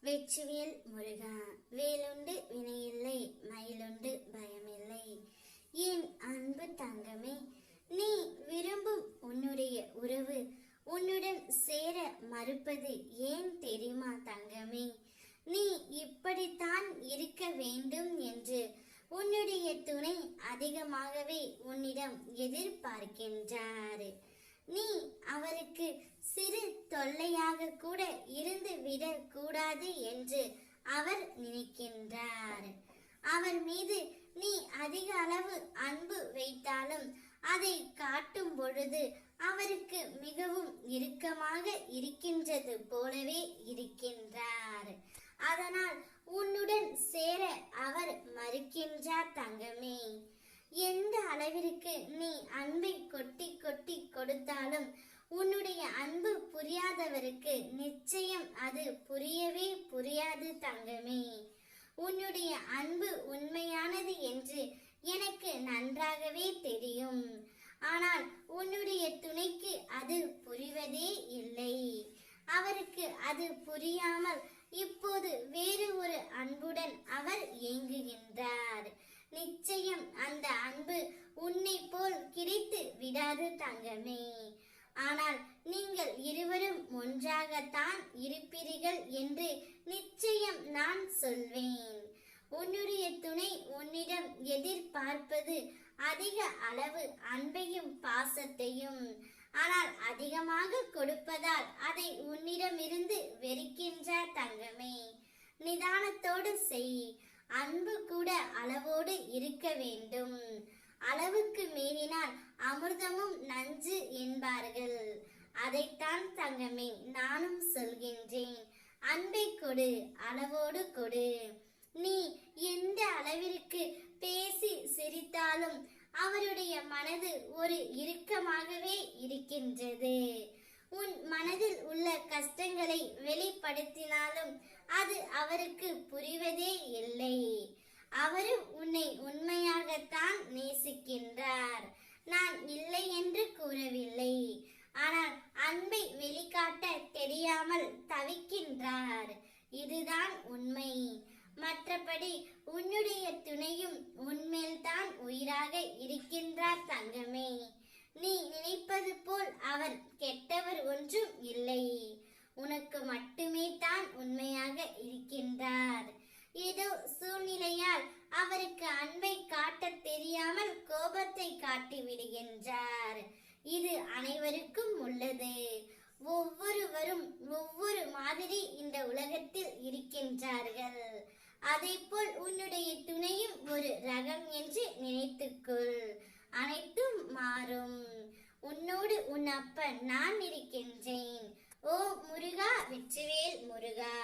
வெற்றிவேல் முருகா. வேலுண்டு வினையில்லை, மயிலுண்டு பயமில்லை. என் அன்பு தங்கமே, நீ விரும்பும் உன்னுடைய உறவு உன்னுடன் சேர மறுப்பது ஏன் தெரியுமா தங்கமே? நீ இப்படித்தான் இருக்க வேண்டும் என்று உன்னுடைய துணை அதிகமாகவே உன்னிடம் எதிர்பார்க்கின்றார். நீ அவருக்கு சிறு தொல்லையாக கூட இருந்து விடக் கூடாது என்று அவர் நினைக்கின்றார். அவர் மீது நீ அதிக அளவு அன்பு வைத்தாலும் அதை காட்டும் பொழுது அவருக்கு மிகவும் இறுக்கமாக இருக்கின்றது போலவே இருக்கின்றார். அதனால் உன்னுடன் சேர அவர் மறுக்கின்றார் தங்கமே. எந்த அளவிற்கு நீ அன்பை கொட்டி கொட்டி கொடுத்தாலும் உன்னுடைய அன்பு புரியாதவருக்கு நிச்சயம் அது புரியவே புரியாது தங்கமே. உன்னுடைய அன்பு உண்மையானது என்று எனக்கு நன்றாகவே தெரியும். ஆனால் உன்னுடைய துணைக்கு அது புரிவதே இல்லை. அவருக்கு அது புரியாமல் இப்போது வேறு ஒரு அன்புடன் அவர் ஏங்குகின்றார். நிச்சயம் அந்த அன்பு உன்னை போல் கிடைத்து விடாது தங்கமே. ஆனால் நீங்கள் இருவரும் ஒன்றாகத்தான் இருப்பீர்கள் என்று நிச்சயம் நான் சொல்வேன். உன்னுடைய துணை உன்னிடம் எதிர்பார்ப்பது அதிக அளவு அன்பையும் பாசத்தையும். ஆனால் அதிகமாக கொடுப்பதால் அதை உன்னிடமிருந்து வெறுக்கின்றார் தங்கமே. நிதானத்தோடு செய். அன்பு கூட அளவோடு இருக்க வேண்டும். அளவுக்கு மீறினால் அமிர்தமும் நஞ்சு என்பார்கள். அதைத்தான் தங்கமே நானும் சொல்கின்றேன். அன்பை கொடு, அளவோடு கொடு. நீ எந்த அளவிற்கு பேசி சிரித்தாலும் அவருடைய மனது ஒரு இறுக்கமாகவே இருக்கின்றது. உன் மனதில் உள்ள கஷ்டங்களை வெளிப்படுத்தினாலும் அது அவருக்கு புரிவதே இல்லை. அவரும் உன்னை உண்மையாகத்தான் நேசிக்கின்றார். நான் இல்லை என்று கூறவில்லை. ஆனால் அன்பை வெளிக்காட்ட தெரியாமல் தவிக்கின்றார். இதுதான் உண்மை. மற்றபடி உன்னுடைய துணையும் உன்மேல்தான் உயிராக இருக்கின்றார் தங்கமே. நீ நினைப்பது போல் அவர் கெட்டவர் ஒன்றும் இல்லை. உனக்கு மட்டுமே தான் உண்மையாக இருக்கின்றார். ஏதோ சூழ்நிலையால் அவருக்கு அன்பை காட்ட தெரியாமல் கோபத்தை காட்டி விடுகின்றார். இது அனைவருக்கும் உள்ளது. ஒவ்வொருவரும் ஒவ்வொரு மாதிரி இந்த உலகத்தில் இருக்கின்றார்கள். அதே போல் உன்னுடைய துணையும் ஒரு ரகம் என்று நினைத்துக்கொள். அனைத்தும் மாறும். உன்னோடு உன் அப்பன் நான் இருக்கின்றேன். ஓ முருகா, வெற்றிவேல் முருகா.